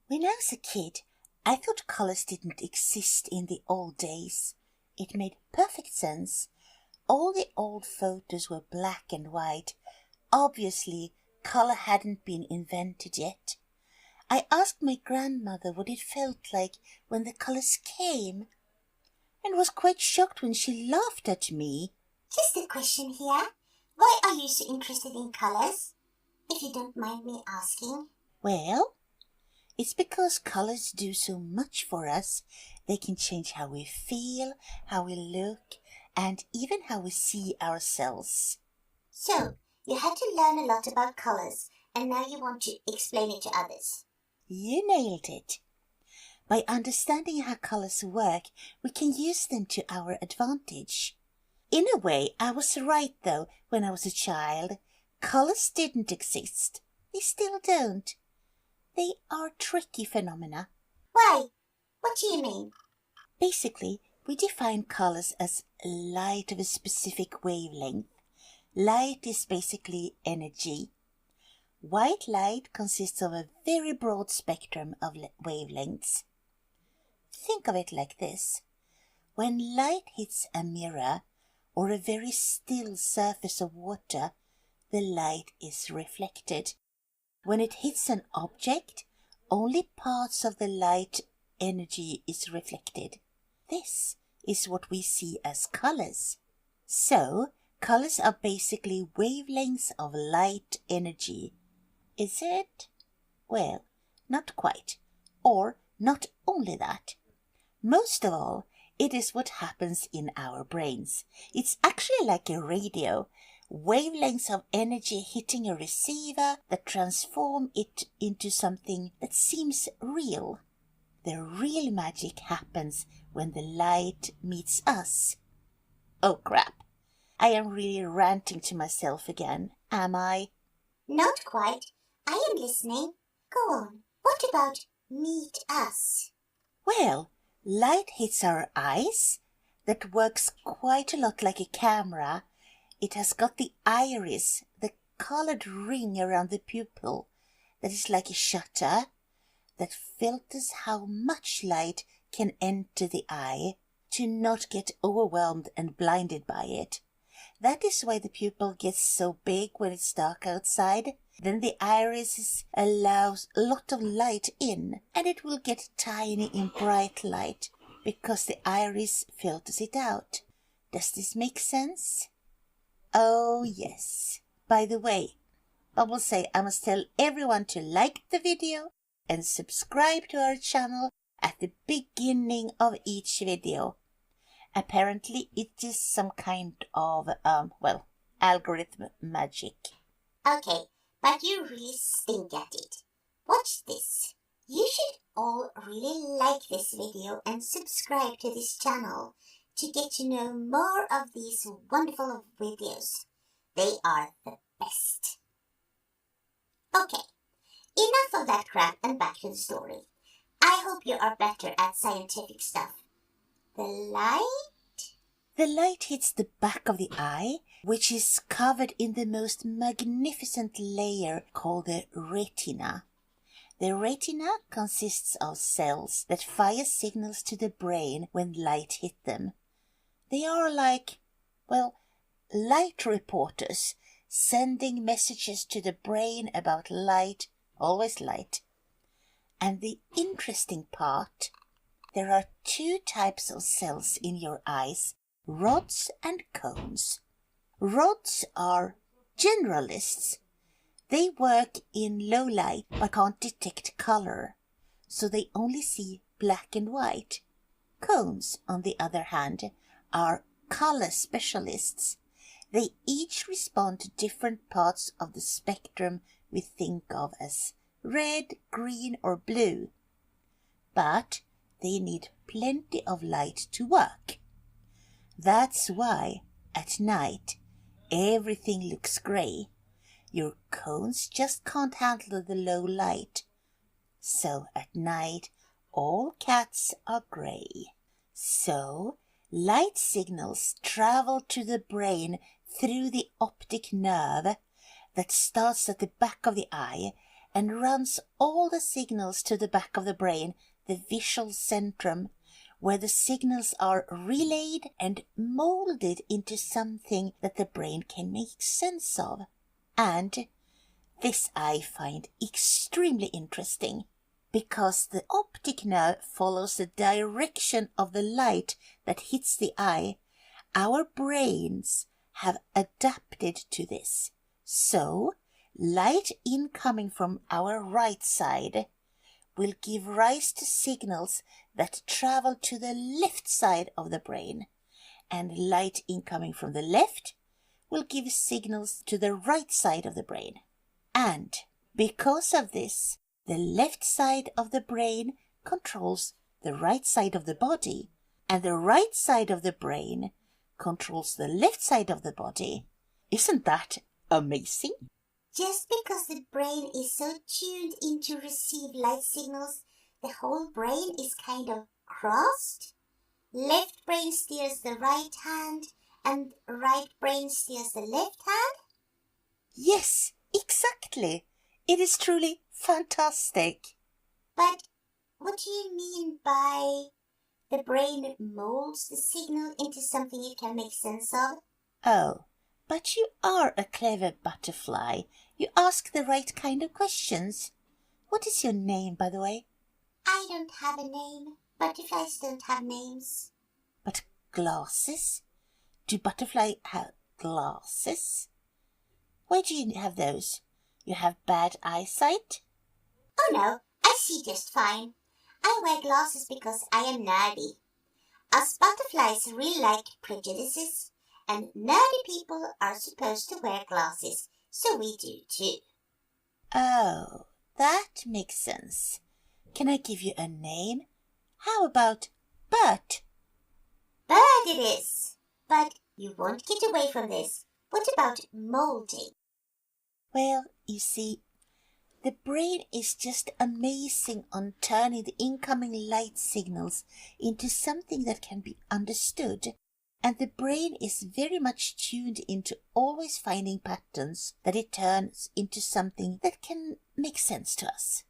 When I was a kid, I thought colors didn't exist in the old days. It made perfect sense. All the old photos were black and white. Obviously, color hadn't been invented yet. I asked my grandmother what it felt like when the colors came, and was quite shocked when she laughed at me. Just a question here. Why are you so interested in colors? If you don't mind me asking. Well, it's because colors do so much for us. They can change how we feel, how we look, and even how we see ourselves. So, you had to learn a lot about colors, and now you want to explain it to others. You nailed it. By understanding how colors work, we can use them to our advantage. In a way, I was right, though, when I was a child. Colors didn't exist. They still don't. They are tricky phenomena. Why? What do you mean? Basically, we define colors as light of a specific wavelength. Light is basically energy. White light consists of a very broad spectrum of wavelengths. Think of it like this. When light hits a mirror or a very still surface of water, the light is reflected. When it hits an object, only parts of the light energy is reflected. This is what we see as colors. So, colors are basically wavelengths of light energy. Is it? Well, not quite. Or not only that. Most of all, it is what happens in our brains. It's actually like a radio. Wavelengths of energy hitting a receiver that transform it into something that seems real. The real magic happens when the light meets us. Oh crap, I am really ranting to myself again, am I? Not quite. I am listening. Go on. What about meet us? Well, light hits our eyes. That works quite a lot like a camera. It has got the iris, the colored ring around the pupil, that is like a shutter, that filters how much light can enter the eye to not get overwhelmed and blinded by it. That is why the pupil gets so big when it's dark outside. Then the iris allows a lot of light in, and it will get tiny in bright light because the iris filters it out. Does this make sense? Oh, yes. By the way, I will say I must tell everyone to like the video and subscribe to our channel at the beginning of each video. Apparently, it is some kind of, algorithm magic. Okay, but you really stink at it. Watch this. You should all really like this video and subscribe to this channel to get to know more of these wonderful videos. They are the best. Okay, enough of that crap and back to the story. I hope you are better at scientific stuff. The light? The light hits the back of the eye, which is covered in the most magnificent layer called the retina. The retina consists of cells that fire signals to the brain when light hits them. They are like, light reporters sending messages to the brain about light, always light. And the interesting part, there are two types of cells in your eyes, rods and cones. Rods are generalists. They work in low light but can't detect color, so they only see black and white. Cones, on the other hand, are color specialists. They each respond to different parts of the spectrum we think of as red, green, or blue. But they need plenty of light to work. That's why, at night, everything looks grey. Your cones just can't handle the low light. So at night, all cats are grey. So light signals travel to the brain through the optic nerve that starts at the back of the eye and runs all the signals to the back of the brain, the visual centrum, where the signals are relayed and molded into something that the brain can make sense of. And this I find extremely interesting, because the optic nerve follows the direction of the light that hits the eye. Our brains have adapted to this. So, light incoming from our right side will give rise to signals that travel to the left side of the brain, and light incoming from the left will give signals to the right side of the brain. And because of this, the left side of the brain controls the right side of the body, and the right side of the brain controls the left side of the body. Isn't that amazing? Just because the brain is so tuned in to receive light signals, the whole brain is kind of crossed. Left brain steers the right hand and right brain steers the left hand? Yes, exactly. It is truly fantastic. But what do you mean by the brain molds the signal into something it can make sense of? Oh, but you are a clever butterfly. You ask the right kind of questions. What is your name, by the way? I don't have a name. Butterflies don't have names. But glasses? Do butterflies have glasses? Why do you have those? You have bad eyesight? Oh no, I see just fine. I wear glasses because I am nerdy. Us butterflies really like prejudices, and nerdy people are supposed to wear glasses, so we do too. Oh, that makes sense. Can I give you a name? How about Bert? Bird it is. But you won't get away from this. What about molding? Well, you see, the brain is just amazing on turning the incoming light signals into something that can be understood. And the brain is very much tuned into always finding patterns that it turns into something that can make sense to us.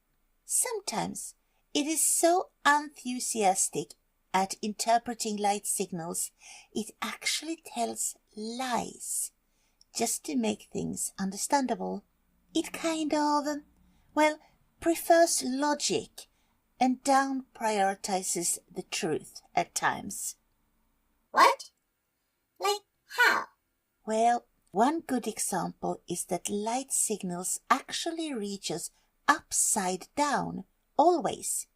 Sometimes it is so enthusiastic at interpreting light signals, it actually tells lies just to make things understandable. It kind of, prefers logic and down prioritizes the truth at times. What? Like how? Well, one good example is that light signals actually reach us upside down, always.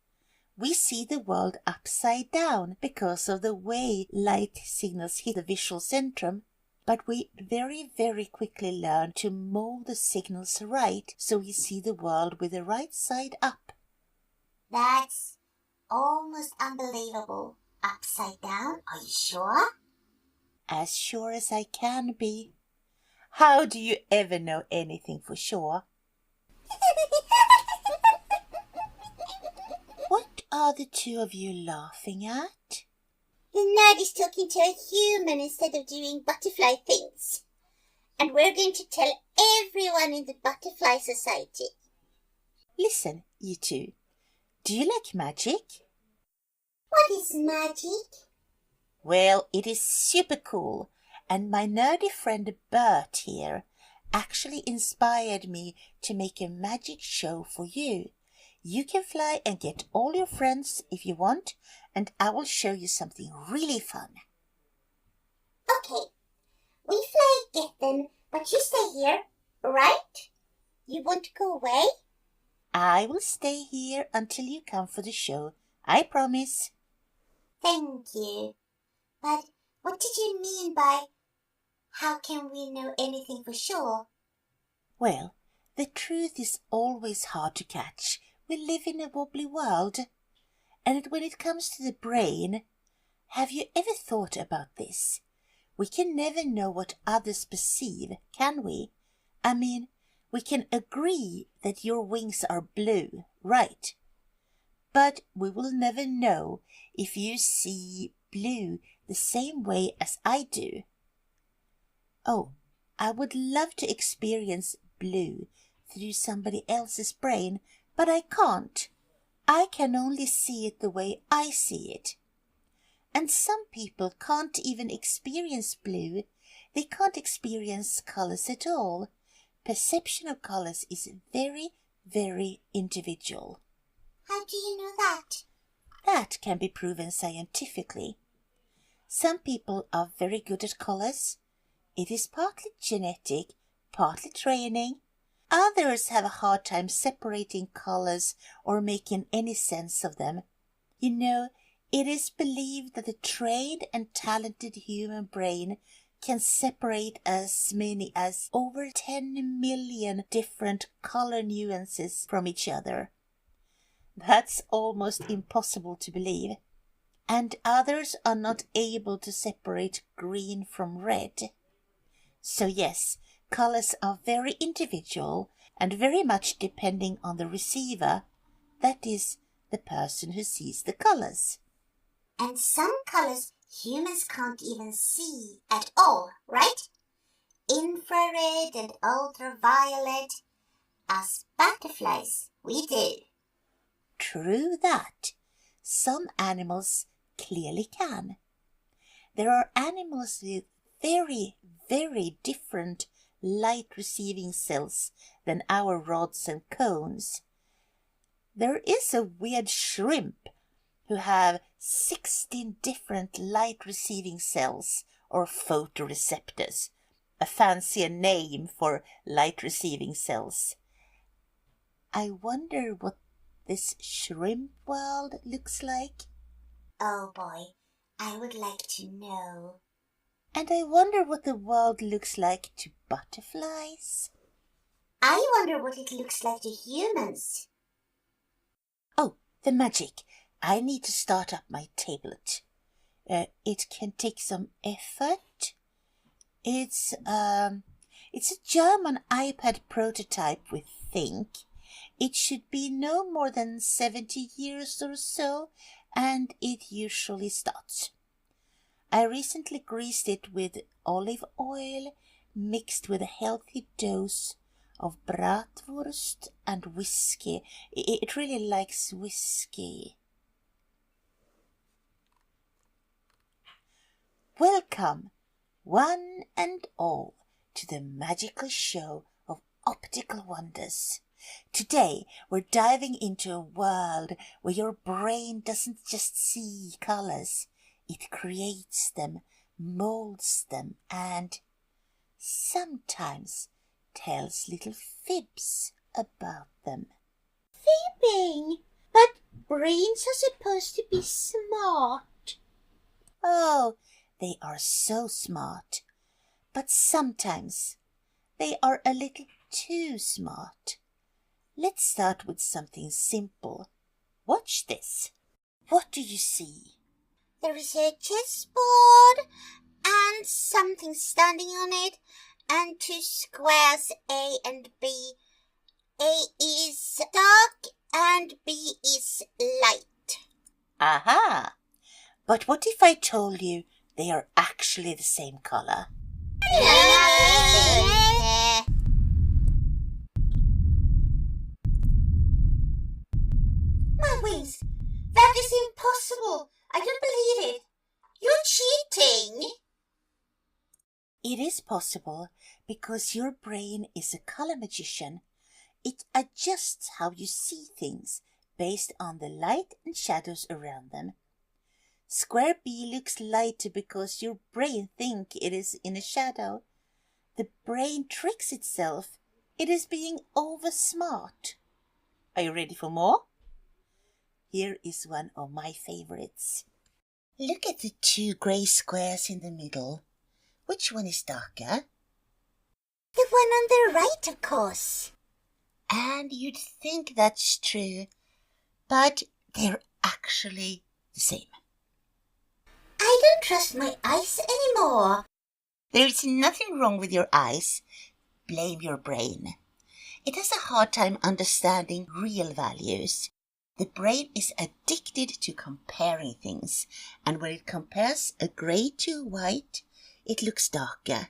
We see the world upside down because of the way light signals hit the visual centrum, but we very, very quickly learn to mold the signals right so we see the world with the right side up. That's almost unbelievable. Upside down? Are you sure? As sure as I can be. How do you ever know anything for sure? What are the two of you laughing at? The nerd is talking to a human instead of doing butterfly things. And we're going to tell everyone in the butterfly society. Listen, you two. Do you like magic? What is magic? Well, it is super cool, and my nerdy friend Bert here actually inspired me to make a magic show for you. You can fly and get all your friends if you want, and I will show you something really fun. Okay, we fly and get them, but you stay here, right? You won't go away? I will stay here until you come for the show. I promise. Thank you. But what did you mean by, how can we know anything for sure? Well, the truth is always hard to catch. We live in a wobbly world. And when it comes to the brain, have you ever thought about this? We can never know what others perceive, can we? I mean, we can agree that your wings are blue, right? But we will never know if you see blue the same way as I do. Oh, I would love to experience blue through somebody else's brain, but I can't. I can only see it the way I see it. And some people can't even experience blue. They can't experience colors at all. Perception of colors is very, very individual. How do you know that? That can be proven scientifically. Some people are very good at colors. It is partly genetic, partly training. Others have a hard time separating colors or making any sense of them. You know, it is believed that the trained and talented human brain can separate as many as over 10 million different color nuances from each other. That's almost impossible to believe. And others are not able to separate green from red. So yes, colors are very individual and very much depending on the receiver, that is, the person who sees the colors. And some colors humans can't even see at all, right? Infrared and ultraviolet. Us butterflies, we do. True that. Some animals clearly can. There are animals with very, very different light-receiving cells than our rods and cones. There is a weird shrimp who have 16 different light-receiving cells or photoreceptors, a fancier name for light-receiving cells. I wonder what this shrimp world looks like. Oh boy, I would like to know. And I wonder what the world looks like to butterflies. I wonder what it looks like to humans. Oh, the magic. I need to start up my tablet. It can take some effort. It's a German iPad prototype, we think. It should be no more than 70 years or so, and it usually starts. I recently greased it with olive oil mixed with a healthy dose of bratwurst and whiskey. It really likes whiskey. Welcome, one and all, to the magical show of optical wonders. Today we're diving into a world where your brain doesn't just see colors, it creates them, molds them, and sometimes tells little fibs about them. Fibbing? But brains are supposed to be smart. Oh, they are so smart, but sometimes they are a little too smart. Let's start with something simple. Watch this. What do you see? There is a chessboard and something standing on it and two squares A and B. A is dark and B is light. Aha! But what if I told you they are actually the same color? My wings, that is impossible. I don't believe it. You're cheating. It is possible because your brain is a color magician. It adjusts how you see things based on the light and shadows around them. Square B looks lighter because your brain thinks it is in a shadow. The brain tricks itself. It is being over smart. Are you ready for more? Here is one of my favorites. Look at the two grey squares in the middle. Which one is darker? The one on the right, of course. And you'd think that's true, but they're actually the same. I don't trust my eyes anymore. There is nothing wrong with your eyes. Blame your brain. It has a hard time understanding real values. The brain is addicted to comparing things, and when it compares a grey to white, it looks darker.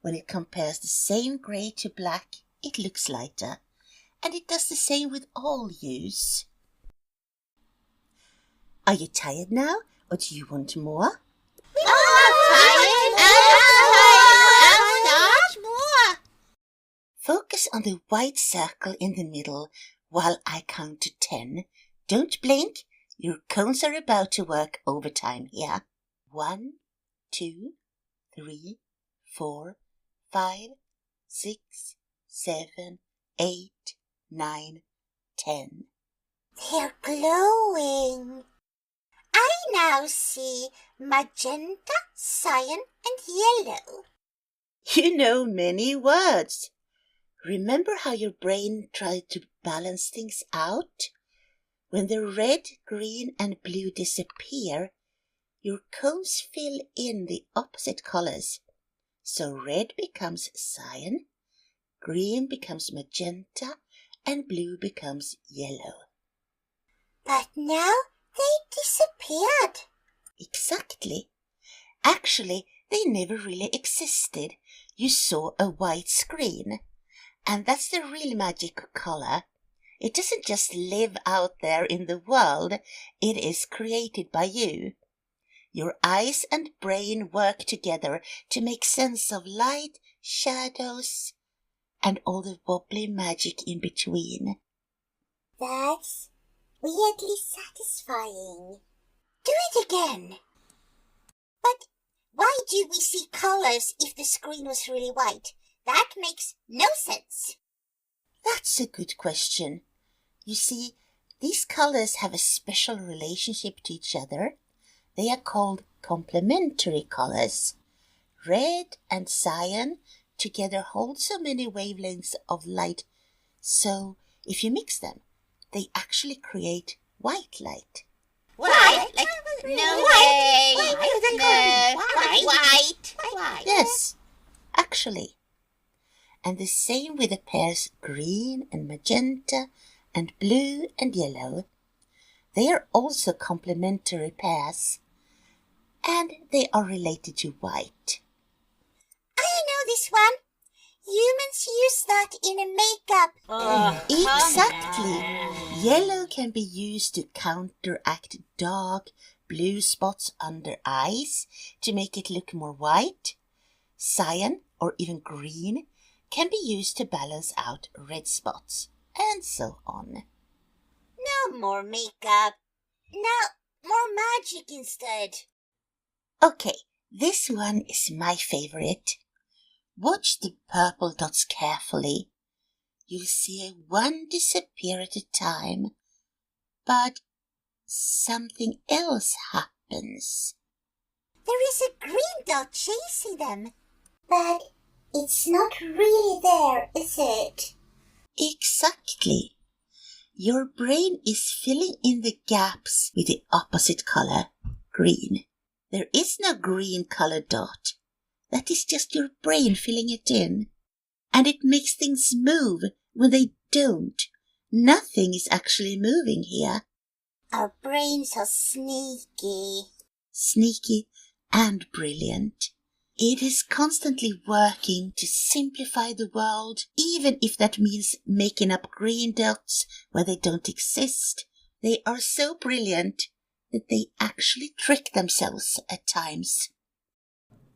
When it compares the same grey to black, it looks lighter. and it does the same with all hues. Are you tired now, or do you want more? Focus on the white circle in the middle while I count to 10. Don't blink. Your cones are about to work overtime here. 1, 2, 3, 4, 5, 6, 7, 8, 9, 10. They're glowing. I now see magenta, cyan, and yellow. You know many words. Remember how your brain tried to balance things out? When the red, green, and blue disappear, your cones fill in the opposite colors. So red becomes cyan, green becomes magenta, and blue becomes yellow. But now they disappeared. Exactly. Actually, they never really existed. You saw a white screen. And that's the real magic of color. It doesn't just live out there in the world. It is created by you. Your eyes and brain work together to make sense of light, shadows, and all the wobbly magic in between. That's weirdly satisfying. Do it again. But why do we see colors if the screen was really white? That makes no sense. That's a good question. You see, these colors have a special relationship to each other. They are called complementary colors. Red and cyan together hold so many wavelengths of light, so if you mix them, they actually create white light. White? Like, no way. White. Yes, actually. And the same with the pairs green and magenta and blue and yellow. They are also complementary pairs, and they are related to white. I know this one. Humans use that in makeup. Exactly. Yellow can be used to counteract dark blue spots under eyes to make it look more white. Cyan, or even green, can be used to balance out red spots, and so on. No more makeup. Now, more magic instead. Okay, this one is my favorite. Watch the purple dots carefully. You'll see one disappear at a time, but something else happens. There is a green dot chasing them. But it's not really there, is it? Exactly. Your brain is filling in the gaps with the opposite color, green. There is no green color dot. That is just your brain filling it in. And it makes things move when they don't. Nothing is actually moving here. Our brains are sneaky. Sneaky and brilliant. It is constantly working to simplify the world, even if that means making up green dots where they don't exist. They are so brilliant that they actually trick themselves at times.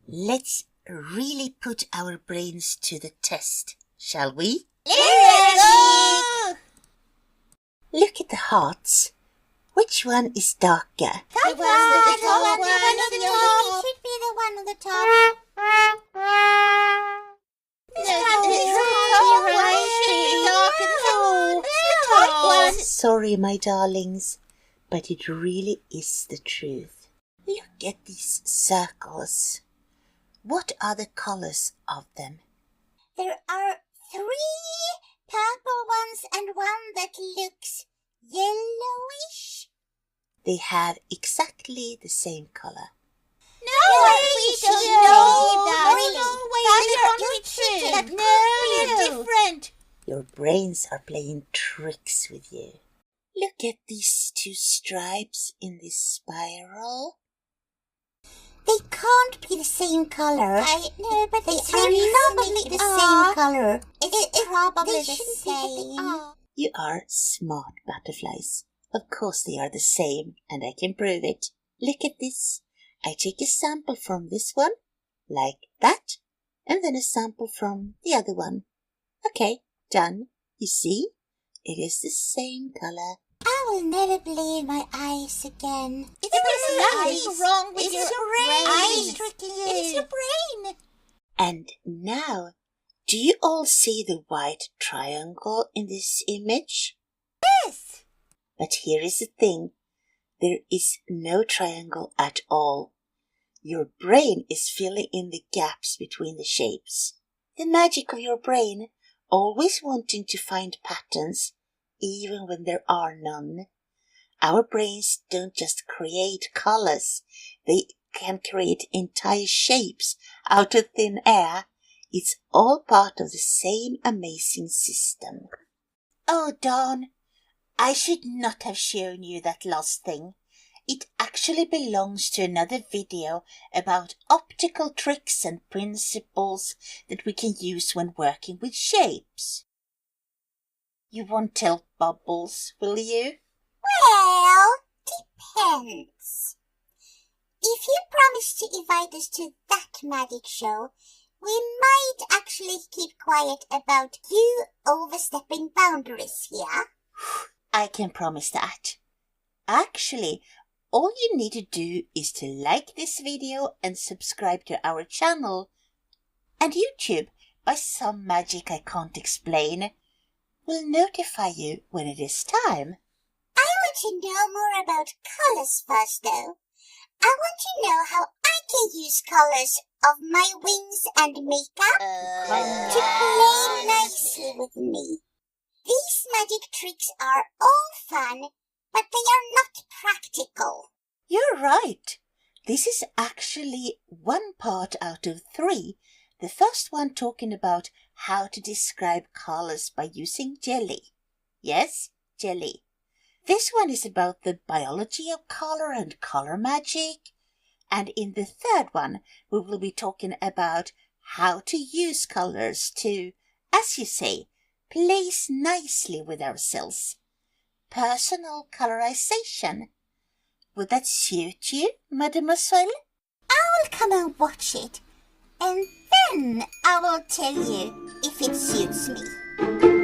Let's really put our brains to the test, shall we? Let's go! Look at the hearts. Which one is darker? The one on the top. It should be the one on the top. Sorry, my darlings, but it really is the truth. Look at these circles. What are the colors of them? There are 3 purple ones and one that looks yellowish. They have exactly the same color. No, we don't know that. No, different. Your brains are playing tricks with you. Look at these 2 stripes in this spiral. They can't be the same color. I know, but they are probably the same color. It's probably the same. You are smart butterflies. Of course they are the same, and I can prove it. Look at this. I take a sample from this one, like that, and then a sample from the other one. Okay, done. You see? It is the same color. I will never believe my eyes again. There's nothing wrong with your brain. Eyes tricking you. It's your brain. And now, do you all see the white triangle in this image? Yes. But here is the thing. There is no triangle at all. Your brain is filling in the gaps between the shapes. The magic of your brain, always wanting to find patterns, even when there are none. Our brains don't just create colors. They can create entire shapes out of thin air. It's all part of the same amazing system. Oh, Dawn, I should not have shown you that last thing. It actually belongs to another video about optical tricks and principles that we can use when working with shapes. You won't tell Bubbles, will you? Well, depends. If you promise to invite us to that magic show, we might actually keep quiet about you overstepping boundaries here. I can promise that. Actually, all you need to do is to like this video and subscribe to our channel. And YouTube, by some magic I can't explain, will notify you when it is time. I want to know more about colors first, though. I want to know how I can use colors of my wings and makeup to play nicely with me. These magic tricks are all fun, but they are not practical. You're right. This is actually one part out of 3. The first one talking about how to describe colors by using jelly. Yes, jelly. This one is about the biology of color and color magic. And in the third one, we will be talking about how to use colors to, as you say, place nicely with ourselves. Personal colorization. Would that suit you, mademoiselle? I will come and watch it, and then I will tell you if it suits me.